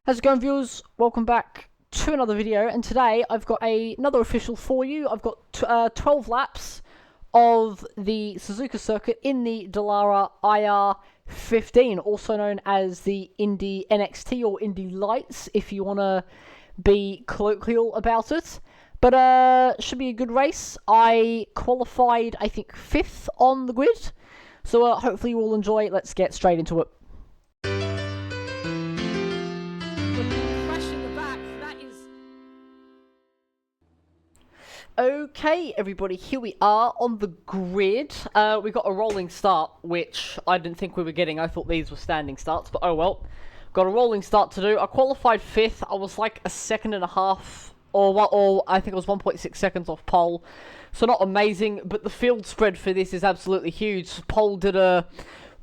How's it going, viewers? Welcome back to another video, and today I've got another official for you. I've got 12 laps of the Suzuka circuit in the Dallara IR15, also known as the Indy NXT or Indy Lights, if you want to be colloquial about it. But should be a good race. I qualified, I think, 5th on the grid, so hopefully you all enjoy it. Let's get straight into it. Okay, everybody, here we are on the grid. We got a rolling start, which I didn't think we were getting. I thought these were standing starts, but oh well. Got a rolling start to do. I qualified 5th. I was like a second and a half, or I think it was 1.6 seconds off pole. So not amazing, but the field spread for this is absolutely huge. Pole did a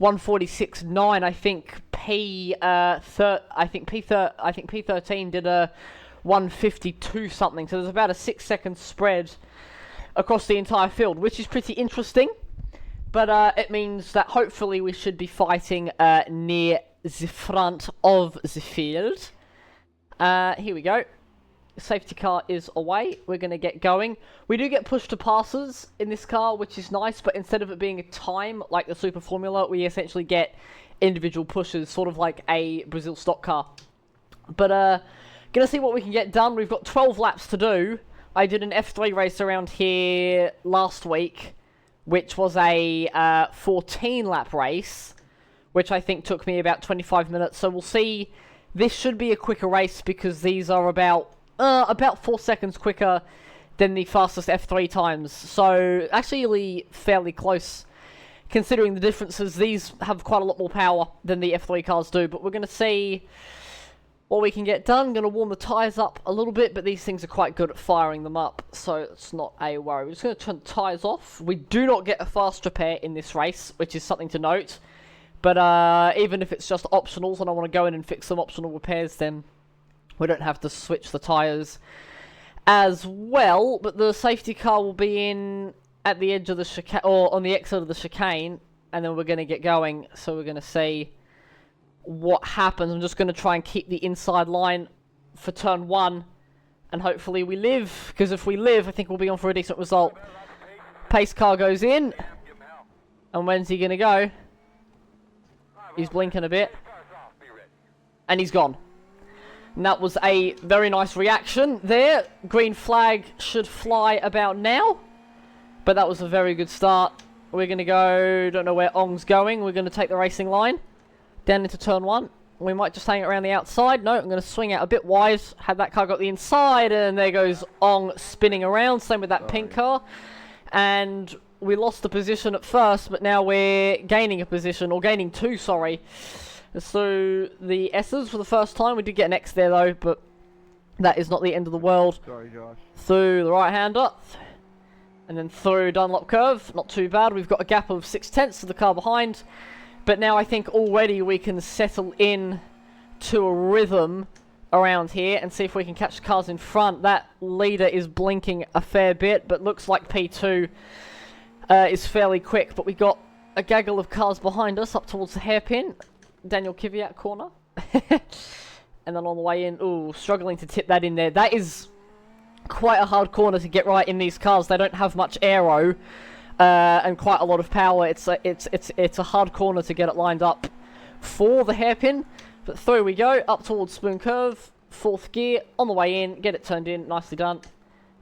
146.9. I think P13 did a 152 something, so there's about a 6-second spread across the entire field, which is pretty interesting. But it means that hopefully we should be fighting near the front of the field. Here we go. Safety car is away. We're going to get going. We do get push to passes in this car, which is nice, but instead of it being a time like the Super Formula, we essentially get individual pushes, sort of like a Brazil stock car. But gonna see what we can get done. We've got 12 laps to do. I did an F3 race around here last week, which was a 14 lap race, which I think took me about 25 minutes. So we'll see. This should be a quicker race because these are about 4 seconds quicker than the fastest F3 times. So actually fairly close considering the differences. These have quite a lot more power than the F3 cars do, but we're gonna see what we can get done. Going to warm the tyres up a little bit, but these things are quite good at firing them up, so it's not a worry. We're just going to turn the tyres off. We do not get a fast repair in this race, which is something to note. But even if it's just optionals and I want to go in and fix some optional repairs, then we don't have to switch the tyres as well. But the safety car will be in at the edge of the chicane, or on the exit of the chicane, and then we're going to get going. So we're going to see what happens. I'm just going to try and keep the inside line for turn 1, and hopefully we live, because if we live, I think we'll be on for a decent result. Pace car goes in, and when's he going to go? He's blinking a bit, and he's gone. And that was a very nice reaction there. Green flag should fly about now, but that was a very good start. We're going to go, don't know where Ong's going, we're going to take the racing line down into turn 1. We might just hang it around the outside. No, I'm going to swing out a bit wide. Had that car got the inside, and there goes Ong spinning around. Same with that pink car. And we lost the position at first, but now we're gaining a position, or gaining 2, sorry. So the S's for the first time. We did get an X there, though, but that is not the end of the world. Sorry, Josh. Through the right-hander. And then through Dunlop curve. Not too bad. We've got a gap of 0.6 to the car behind. But now I think already we can settle in to a rhythm around here and see if we can catch the cars in front. That leader is blinking a fair bit, but looks like P2 is fairly quick. But we got a gaggle of cars behind us up towards the hairpin. Daniel Kvyat corner. And then on the way in, ooh, struggling to tip that in there. That is quite a hard corner to get right in these cars. They don't have much aero. And quite a lot of power. It's a hard corner to get it lined up for the hairpin. But through we go, up towards Spoon Curve, 4th gear, on the way in, get it turned in, nicely done.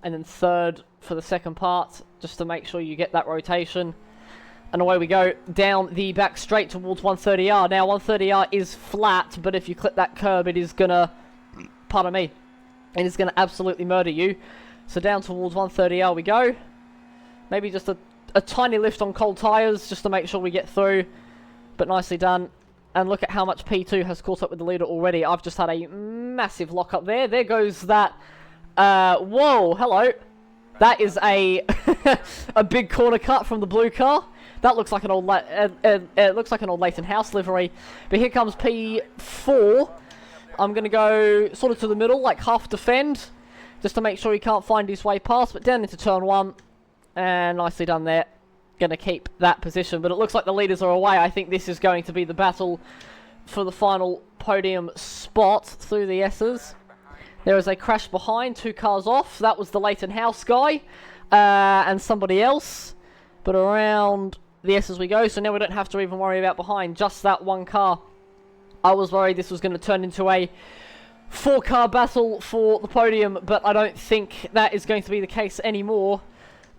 And then 3rd for the second part, just to make sure you get that rotation. And away we go, down the back straight towards 130R. Now 130R is flat, but if you clip that curb, it is gonna, pardon me, it is gonna absolutely murder you. So down towards 130R we go. Maybe just a tiny lift on cold tyres just to make sure we get through, but nicely done. And look at how much P2 has caught up with the leader already. I've just had a massive lock up there. There goes that. Whoa, hello. That is a a big corner cut from the blue car. That looks like an old it looks like an old Leighton House livery. But here comes P4. I'm gonna go sort of to the middle, like half defend, just to make sure he can't find his way past. But down into turn 1. And nicely done there. Going to keep that position. But it looks like the leaders are away. I think this is going to be the battle for the final podium spot through the S's. There is a crash behind, 2 cars off. That was the Leighton House guy and somebody else. But around the S's we go, so now we don't have to even worry about behind, just that 1 car. I was worried this was going to turn into a 4-car battle for the podium, but I don't think that is going to be the case anymore.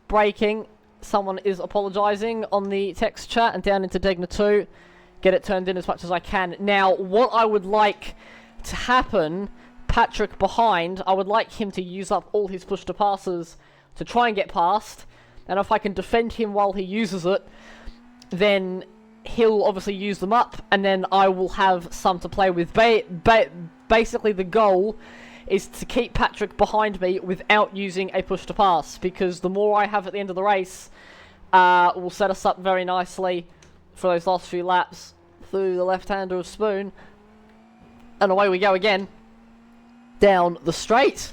Braking. Someone is apologising on the text chat, and down into Degner 2. Get it turned in as much as I can. Now, what I would like to happen, Patrick behind, I would like him to use up all his push to passes to try and get past. And if I can defend him while he uses it, then he'll obviously use them up, and then I will have some to play with. Basically, the goal is to keep Patrick behind me without using a push to pass, because the more I have at the end of the race will set us up very nicely for those last few laps through the left-hander of Spoon. And away we go again down the straight.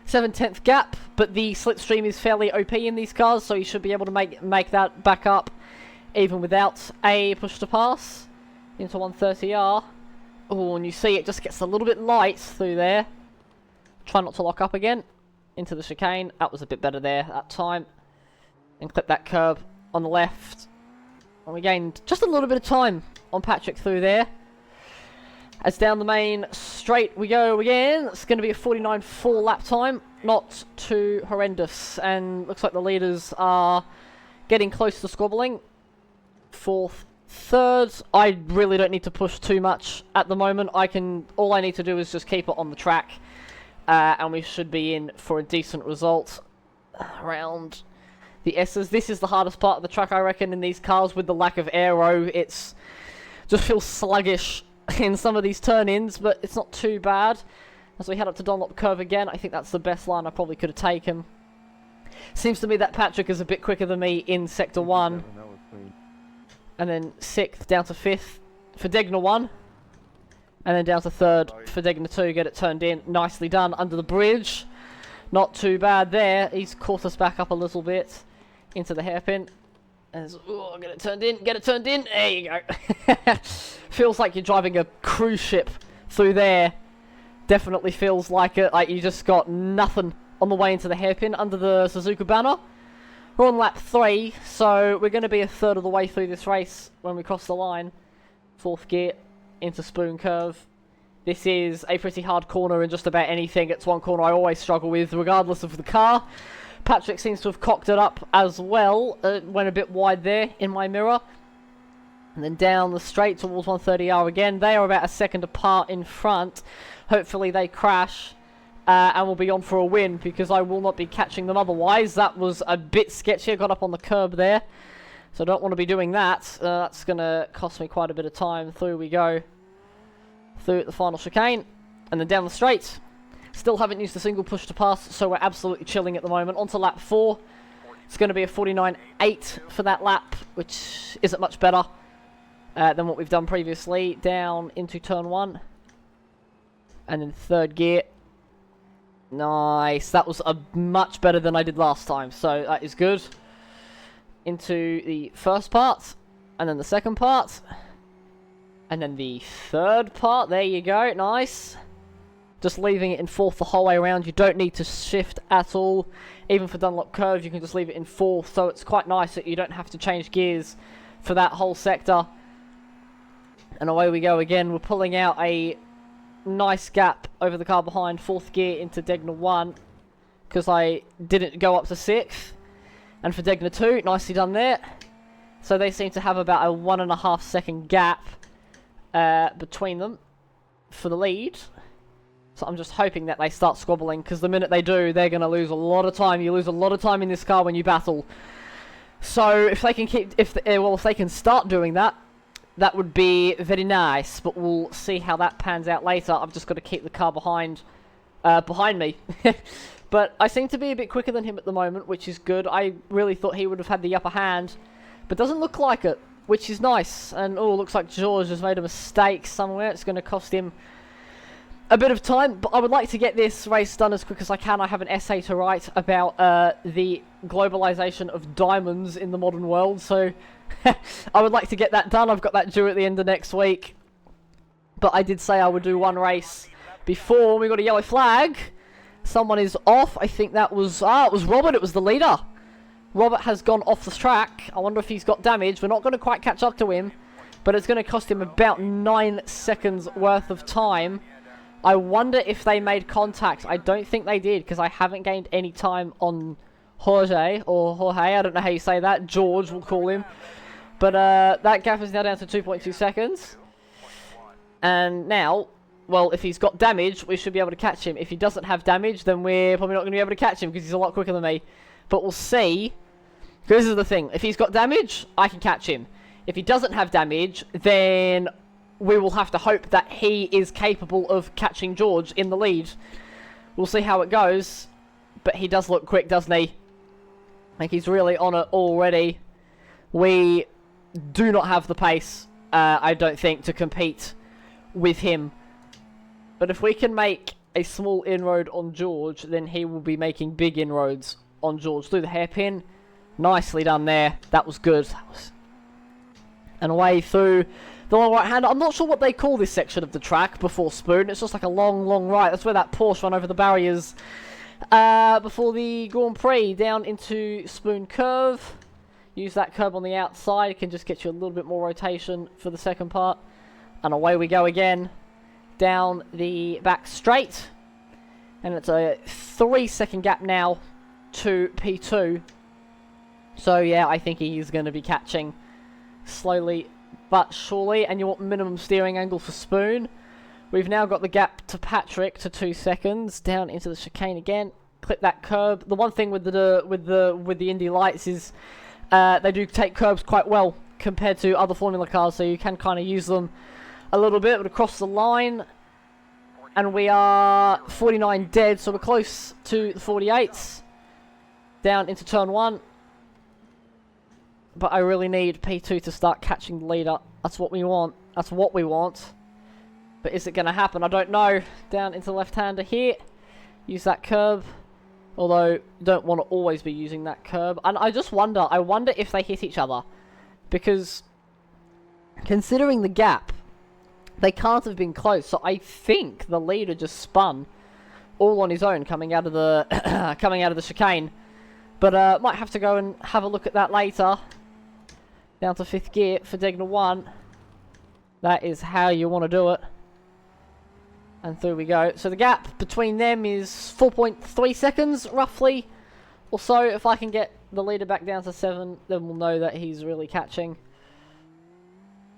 7/10 gap, but the slipstream is fairly OP in these cars, so you should be able to make that back up even without a push to pass into 130R. Oh, and you see it just gets a little bit light through there. Try not to lock up again into the chicane. That was a bit better there that time. And clip that curb on the left. And we gained just a little bit of time on Patrick through there. As down the main straight we go again. It's going to be a 49.4 lap time. Not too horrendous. And looks like the leaders are getting close to squabbling. 4th, 3rd. I really don't need to push too much at the moment. All I need to do is just keep it on the track. And we should be in for a decent result around the S's. This is the hardest part of the track, I reckon, in these cars with the lack of aero. It's just feels sluggish in some of these turn-ins, but it's not too bad. As we head up to Dunlop Curve again, I think that's the best line I probably could have taken. Seems to me that Patrick is a bit quicker than me in Sector 1. And then 6th down to 5th for Degner 1. And then down to 3rd for Degner 2. Get it turned in. Nicely done under the bridge. Not too bad there. He's caught us back up a little bit into the hairpin. Oh, get it turned in. Get it turned in. There you go. Feels like you're driving a cruise ship through there. Definitely feels like it. Like you just got nothing on the way into the hairpin under the Suzuka banner. We're on lap 3, so we're going to be a third of the way through this race when we cross the line. 4th gear into Spoon Curve. This is a pretty hard corner in just about anything. It's one corner I always struggle with, regardless of the car. Patrick seems to have cocked it up as well. Went a bit wide there in my mirror. And then down the straight towards 130R again. They are about a second apart in front. Hopefully they crash. And we'll be on for a win, because I will not be catching them otherwise. That was a bit sketchy. I got up on the curb there. So I don't want to be doing that. That's going to cost me quite a bit of time. Through we go. Through the final chicane. And then down the straight. Still haven't used a single push to pass, so we're absolutely chilling at the moment. On to lap 4. It's going to be a 49.8 for that lap, which isn't much better than what we've done previously. Down into turn 1. And then 3rd gear. Nice. That was much better than I did last time, so that is good. Into the first part, and then the second part, and then the third part. There you go. Nice. Just leaving it in 4th the whole way around. You don't need to shift at all. Even for Dunlop Curve, you can just leave it in 4th, so it's quite nice that you don't have to change gears for that whole sector. And away we go again. We're pulling out a nice gap over the car behind. 4th gear into Degner 1, because I didn't go up to 6th. And for Degner 2, nicely done there. So they seem to have about a 1.5 second gap between them for the lead. So I'm just hoping that they start squabbling, because the minute they do, they're going to lose a lot of time. You lose a lot of time in this car when you battle. So if they can if they can start doing that, that would be very nice, but we'll see how that pans out later. I've just got to keep the car behind me. But I seem to be a bit quicker than him at the moment, which is good. I really thought he would have had the upper hand, but doesn't look like it, which is nice. And oh, looks like George has made a mistake somewhere. It's going to cost him a bit of time, but I would like to get this race done as quick as I can. I have an essay to write about the globalization of diamonds in the modern world, so I would like to get that done. I've got that due at the end of next week. But I did say I would do one race before we got a yellow flag. Someone is off. I think that was... it was Robert. It was the leader. Robert has gone off the track. I wonder if he's got damage. We're not going to quite catch up to him. But it's going to cost him about 9 seconds worth of time. I wonder if they made contact. I don't think they did, because I haven't gained any time on Jorge. I don't know how you say that. George, we'll call him. But that gap is now down to 2.2 seconds. And now, well, if he's got damage, we should be able to catch him. If he doesn't have damage, then we're probably not going to be able to catch him, because he's a lot quicker than me. But we'll see. Because this is the thing. If he's got damage, I can catch him. If he doesn't have damage, then we will have to hope that he is capable of catching George in the lead. We'll see how it goes. But he does look quick, doesn't he? Like, he's really on it already. We do not have the pace, I don't think, to compete with him. But if we can make a small inroad on George, then he will be making big inroads on George. Through the hairpin. Nicely done there. That was good. And away through the long right hand. I'm not sure what they call this section of the track before Spoon. It's just like a long, long right. That's where that Porsche ran over the barriers before the Grand Prix. Down into Spoon curve. Use that curb on the outside. It can just get you a little bit more rotation for the second part. And away we go again. Down the back straight. And it's a 3-second gap now to P2. So yeah, I think he is going to be catching slowly but surely. And you want minimum steering angle for Spoon. We've now got the gap to Patrick to 2 seconds. Down into the chicane again. Clip that curb. The one thing with the Indy Lights is they do take curbs quite well compared to other Formula cars, so you can kind of use them a little bit. But across the line, and we are 49 dead, so we're close to the 48s. Down into turn 1. But I really need P2 to start catching the leader. That's what we want. That's what we want. But is it going to happen? I don't know. Down into the left-hander here. Use that curb. Although, don't want to always be using that curb. And I just wonder. I wonder if they hit each other. Because, considering the gap, they can't have been close. So I think the leader just spun all on his own coming out of the coming out of the chicane. But might have to go and have a look at that later. Down to 5th gear for Degner 1. That is how you want to do it. And through we go. So the gap between them is 4.3 seconds, roughly. Or so. If I can get the leader back down to 7, then we'll know that he's really catching.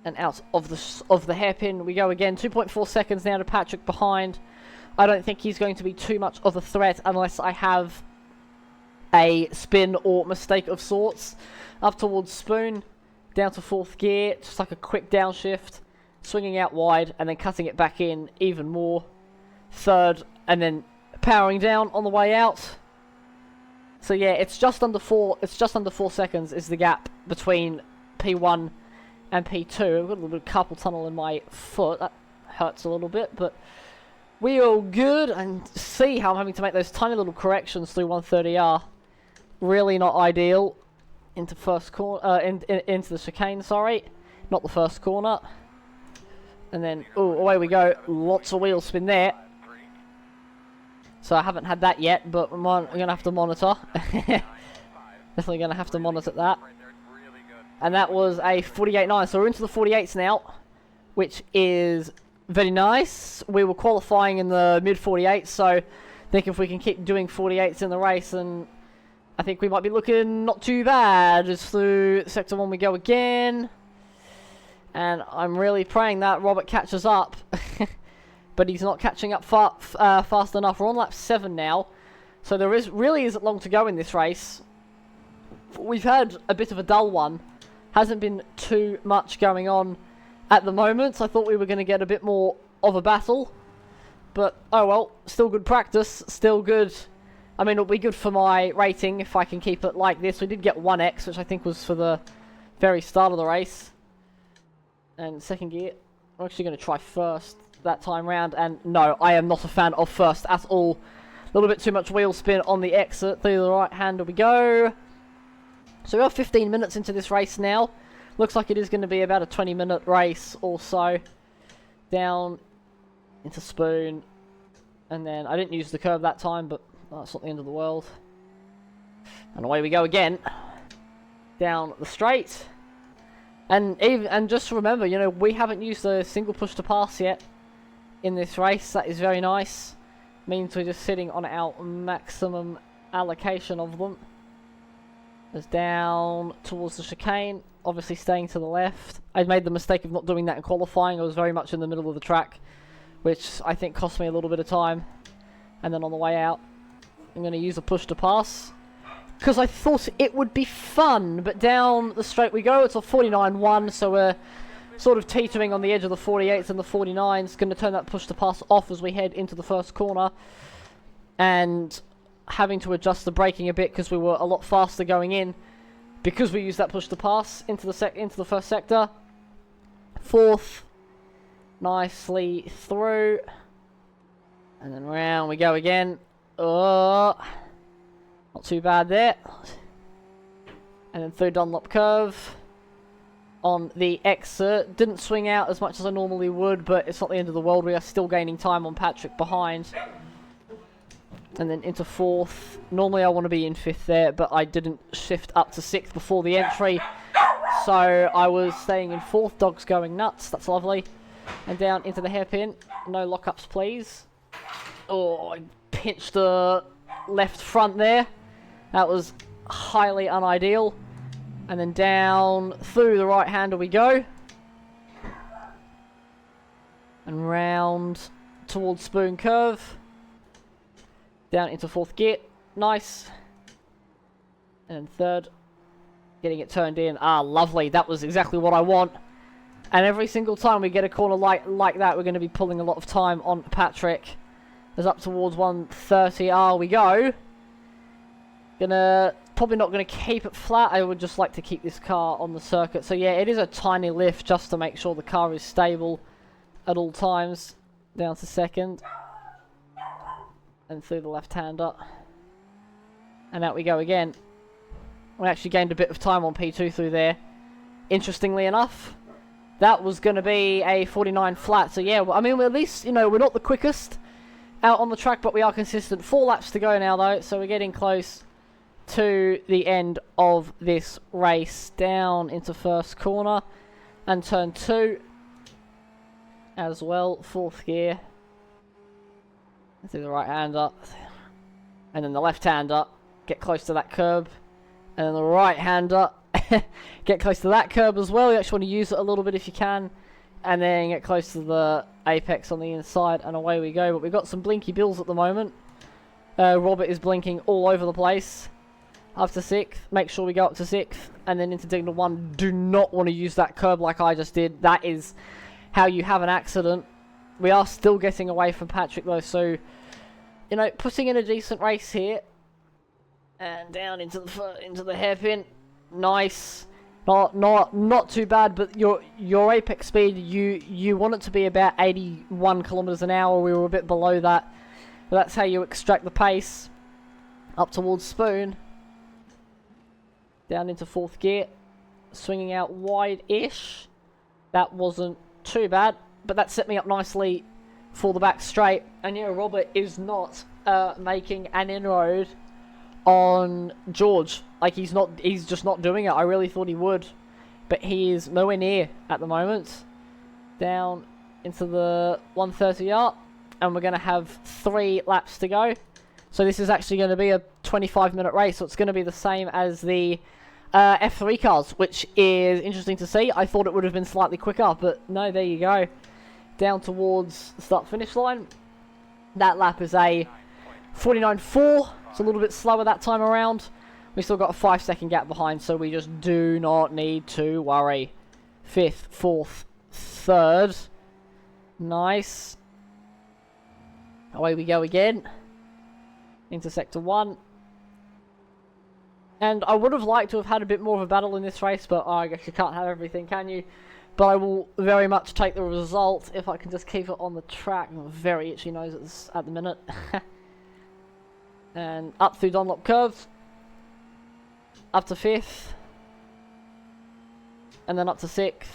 And out of the hairpin we go again. 2.4 seconds now to Patrick behind. I don't think he's going to be too much of a threat unless I have a spin or mistake of sorts. Up towards Spoon. Down to 4th gear. Just like a quick downshift. Swinging out wide and then cutting it back in even more. 3rd and then powering down on the way out. So yeah, it's just under 4 seconds is the gap between P1 and P2. I've got a little bit of carpal tunnel in my foot. That hurts a little bit, but we are good. And see how I'm having to make those tiny little corrections through 130R. Really not ideal. Into first corner, into the chicane, sorry. Not the first corner. And then, oh, away we go. Lots of wheel spin there. So I haven't had that yet, but we're going to have to monitor. Definitely going to have to monitor that. And that was a 48.9. So we're into the 48s now, which is very nice. We were qualifying in the mid-48s, so I think if we can keep doing 48s in the race, and I think we might be looking not too bad. Just through Sector 1 we go again. And I'm really praying that Robert catches up. But he's not catching up fast enough. We're on lap 7 now. So there really isn't long to go in this race. We've had a bit of a dull one. Hasn't been too much going on at the moment. So I thought we were going to get a bit more of a battle. But, oh well, still good practice. Still good. I mean, it'll be good for my rating if I can keep it like this. We did get 1x, which I think was for the very start of the race. And 2nd gear. I'm actually going to try first that time round. And no, I am not a fan of first at all. A little bit too much wheel spin on the exit. Through the right hander we go. So we are 15 minutes into this race now. Looks like it is going to be about a 20-minute race or so. down into Spoon, and then I didn't use the curb that time, but that's not the end of the world. And away we go again, down the straight. And just remember, you know, we haven't used a single push to pass yet in this race. That is very nice. Means we're just sitting on our maximum allocation of them. It's down towards the chicane, obviously staying to the left. I made the mistake of not doing that in qualifying. I was very much in the middle of the track, which I think cost me a little bit of time. And then on the way out, I'm going to use a push to pass, because I thought it would be fun. But down the straight we go. It's a 49.1, so we're sort of teetering on the edge of the 48s and the 49s. Going to turn that push to pass off as we head into the first corner, and having to adjust the braking a bit because we were a lot faster going in, because we used that push to pass into the first sector. Fourth, nicely through, and then round we go again. Oh, not too bad there. And then through Dunlop curve on the exit. Didn't swing out as much as I normally would, but it's not the end of the world. We are still gaining time on Patrick behind. And then into fourth. Normally I want to be in fifth there, but I didn't shift up to sixth before the entry, so I was staying in fourth. Dog's going nuts. That's lovely. And down into the hairpin. No lockups, please. Oh, I pinched the left front there. That was highly unideal. And then down through the right hander we go. And round towards Spoon curve. Down into fourth gear. Nice. And then third. Getting it turned in. Ah, lovely. That was exactly what I want. And every single time we get a corner like that, we're going to be pulling a lot of time on Patrick. There's up towards 130. Ah, we go. Probably not going to keep it flat. I would just like to keep this car on the circuit. So yeah, it is a tiny lift just to make sure the car is stable at all times. Down to second. And through the left-hander. And out we go again. We actually gained a bit of time on P2 through there. Interestingly enough, that was going to be a 49 flat. So yeah, I mean, at least, you know, we're not the quickest out on the track, but we are consistent. 4 laps to go now, though, so we're getting close to the end of this race. Down into first corner and turn 2 as well. Fourth gear. Through the right-hander. And then the left-hander. Get close to that curb. And then the right-hander. Get close to that curb as well. You actually want to use it a little bit if you can. And then get close to the apex on the inside. And away we go. But we've got some blinky bills at the moment. Robert is blinking all over the place. Up to 6th. Make sure we go up to 6th. And then into Dignal 1. Do not want to use that curb like I just did. That is how you have an accident. We are still getting away from Patrick though. So, you know, putting in a decent race here. And down into the hairpin. Nice. Not too bad, but your apex speed, you want it to be about 81 kilometers an hour. We were a bit below that. But that's how you extract the pace. Up towards Spoon. Down into fourth gear. Swinging out wide-ish. That wasn't too bad, but that set me up nicely for the back straight. And yeah, Robert is not making an inroad on George. Like, he's just not doing it. I really thought he would, but he is nowhere near at the moment. Down into the 130 arc, and we're going to have 3 laps to go. So this is actually going to be a 25-minute race, so it's going to be the same as the F3 cars, which is interesting to see. I thought it would have been slightly quicker, but no, there you go. Down towards the start-finish line. That lap is a 49.4. It's a little bit slower that time around. We still got a 5-second gap behind, so we just do not need to worry. 5th, 4th, 3rd. Nice. Away we go again. Into Sector 1. And I would have liked to have had a bit more of a battle in this race, but I guess you can't have everything, can you? But I will very much take the result if I can just keep it on the track. I'm very itchy nose at the minute. And up through Dunlop curve. Up to 5th. And then up to 6th.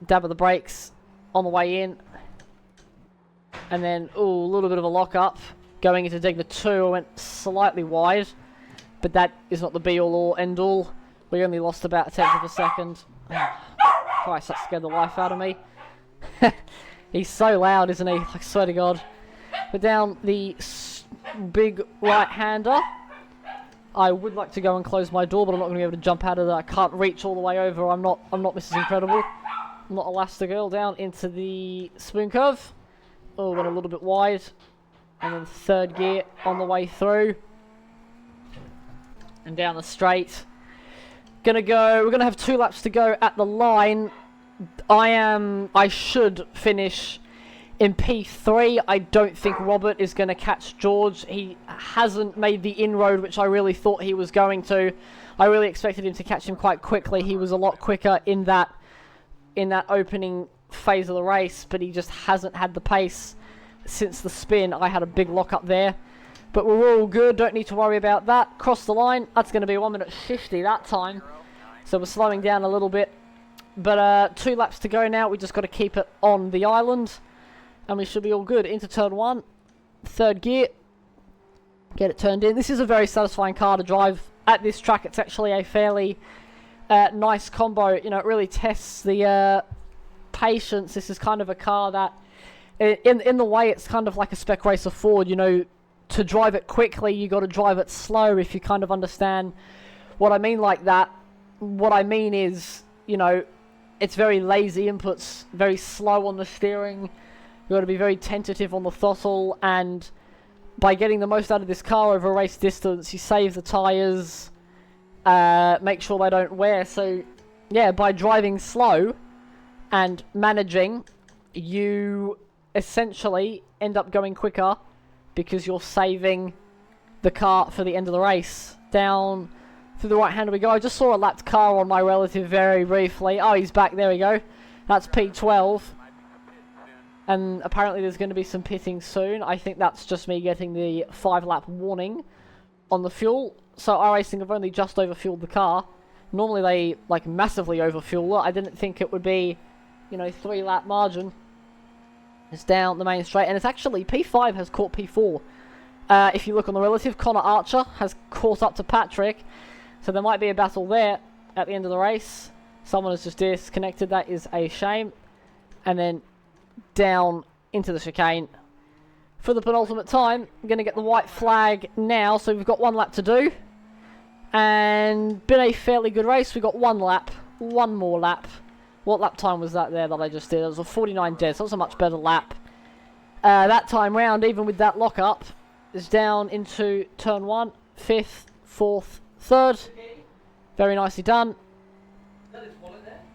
Dab of the brakes on the way in. And then, ooh, a little bit of a lock-up. Going into Degner 2, I went slightly wide. But that is not the be-all or end-all. We only lost about a tenth of a second. Christ, that scared the life out of me. He's so loud, isn't he? I swear to God. We're down the big right-hander. I would like to go and close my door, but I'm not going to be able to jump out of that. I can't reach all the way over. I'm not Mrs. Incredible. I'm not Elastigirl. Down into the spoon curve. Oh, went a little bit wide. And then third gear on the way through. And down the straight. We're gonna have 2 laps to go at the line. I should finish in P3. I don't think Robert is going to catch George. He hasn't made the inroad, which I really thought he was going to. I really expected him to catch him quite quickly. He was a lot quicker in that opening phase of the race, but he just hasn't had the pace since the spin. I had a big lock up there. But we're all good, don't need to worry about that. Cross the line, that's going to be 1:50 that time. So we're slowing down a little bit. But 2 laps to go now, we just got to keep it on the island. And we should be all good. Into turn 1, third gear. Get it turned in. This is a very satisfying car to drive at this track. It's actually a fairly nice combo. You know, it really tests the patience. This is kind of a car that, in the way, it's kind of like a spec racer Ford. You know, to drive it quickly, you got to drive it slow. If you kind of understand what I mean like that. What I mean is, you know, it's very lazy inputs, very slow on the steering. You've got to be very tentative on the throttle, and by getting the most out of this car over a race distance, you save the tyres, make sure they don't wear. So, yeah, by driving slow and managing, you essentially end up going quicker because you're saving the car for the end of the race. Down through the right-hander we go. I just saw a lapped car on my relative very briefly. Oh, he's back. There we go. That's P12. And apparently there's going to be some pitting soon. I think that's just me getting the 5-lap warning on the fuel. So iRacing have only just overfueled the car. Normally they, like, massively overfuel it. I didn't think it would be, you know, 3-lap margin. It's down the main straight. And it's actually, P5 has caught P4. If you look on the relative, Connor Archer has caught up to Patrick. So there might be a battle there at the end of the race. Someone has just disconnected. That is a shame. And then down into the chicane. For the penultimate time, I'm going to get the white flag now. So we've got 1 lap to do. And been a fairly good race. We've got 1 lap. 1 more lap. What lap time was that there that I just did? It was a 49 dead. So that was a much better lap. That time round, even with that lock-up, is down into turn 1, 5th, 4th, 3rd. Very nicely done.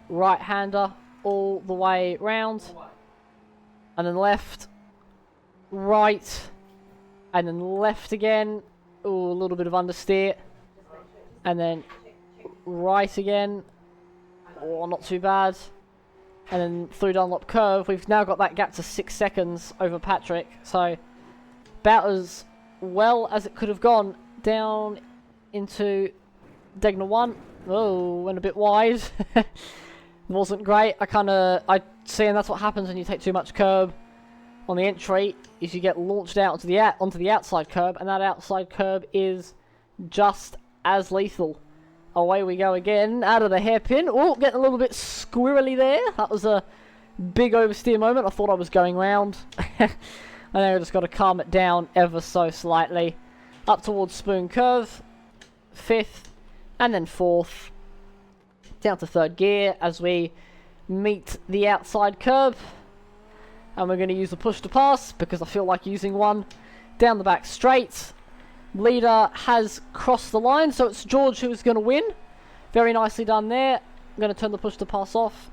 Right-hander all the way round. And then left. Right. And then left again. Ooh, a little bit of understeer. And then right again. Oh, not too bad. And then through Dunlop curve. We've now got that gap to 6 seconds over Patrick. So, about as well as it could have gone. Down into Degner 1. Oh, went a bit wide. Wasn't great. I see, and that's what happens when you take too much curb on the entry, is you get launched out onto the outside curb, and that outside curb is just as lethal. Away we go again, out of the hairpin. Oh, getting a little bit squirrely there. That was a big oversteer moment. I thought I was going round. I think I just got to calm it down ever so slightly. Up towards spoon curve. 5th, and then 4th. Down to 3rd gear as we meet the outside curb. And we're going to use the push to pass because I feel like using one. Down the back straight. Leader has crossed the line, so it's George who is going to win. Very nicely done there. I'm going to turn the push to pass off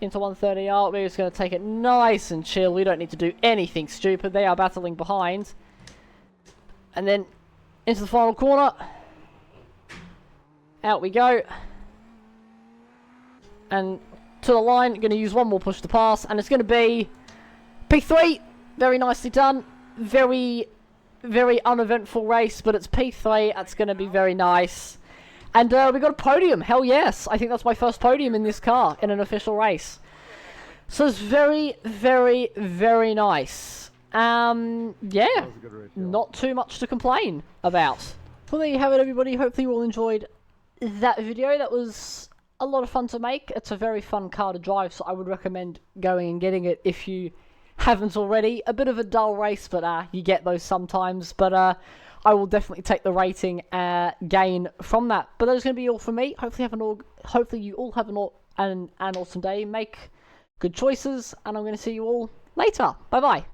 into 130R. We're just going to take it nice and chill. We don't need to do anything stupid. They are battling behind. And then into the final corner. Out we go. And to the line, going to use one more push to pass. And it's going to be P3. Very nicely done. Very, very uneventful race, but it's P3. That's going to be very nice. And we got a podium. Hell yes. I think that's my first podium in this car in an official race. So it's very, very, very nice. Yeah, That was a good race, yeah. not too much to complain about. Well, there you have it, everybody. Hopefully you all enjoyed that video. That was a lot of fun to make. It's a very fun car to drive, so I would recommend going and getting it if you haven't already. A bit of a dull race, but you get those sometimes. But I will definitely take the rating gain from that. But that is going to be all from me. Hopefully you all have an awesome day. Make good choices, and I'm going to see you all later. Bye bye.